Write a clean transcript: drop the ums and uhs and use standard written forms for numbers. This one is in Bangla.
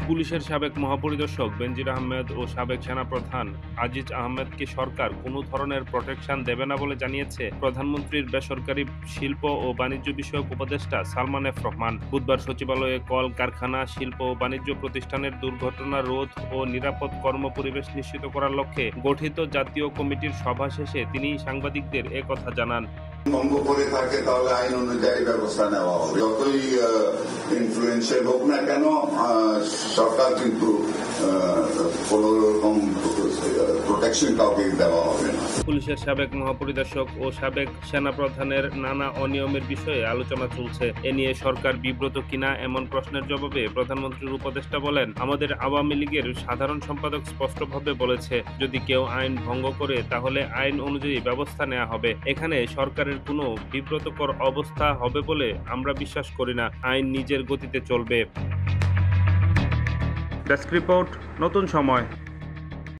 পুলিশের সাবেক মহাপরিদর্শক বেনজির আহমেদ ও সাবেক সেনাপ্রধান আজিজ আহমেদকে সরকার কোনো ধরনের প্রোটেকশন দেবে না বলে জানিয়েছে প্রধানমন্ত্রীর বেসরকারি শিল্প ও বাণিজ্য বিষয়ক উপদেষ্টা সালমান এফ রহমান। বুধবার সচিবালয়ে কল কারখানা, শিল্প ও বাণিজ্য প্রতিষ্ঠানের দুর্ঘটনা রোধ ও নিরাপদ কর্মপরিবেশ নিশ্চিত করার লক্ষ্যে গঠিত জাতীয় কমিটির সভা শেষে তিনি সাংবাদিকদের একথা জানান। ভঙ্গ করে থাকে তাহলে আইন অনুযায়ী ব্যবস্থা নেওয়া হবে। যতই ইনফ্লুয়েন্সিয়াল হোক না কেন, সরকার কিন্তু কোন রকম প্রোটেকশন কাউকে দেওয়া হবে না। পুলিশের সাবেক মহাপরিদর্শক ও সাবেক সেনাপ্রধানের নানা অনিয়মের বিষয়ে আলোচনা চলছে। এ নিয়ে সরকার বিব্রত কিনা এমন প্রশ্নের জবাবে প্রধানমন্ত্রীর উপদেষ্টা বলেন, আমাদের আওয়ামী লীগের সাধারণ সম্পাদক স্পষ্টভাবে বলেছে, যদি কেউ আইন ভঙ্গ করে তাহলে আইন অনুযায়ী ব্যবস্থা নেওয়া হবে। এখানে সরকারের কোনো বিব্রতকর অবস্থা হবে বলে আমরা বিশ্বাস করি না। আইন নিজের গতিতে চলবে। ডেস্ক রিপোর্ট, নতুন সময়।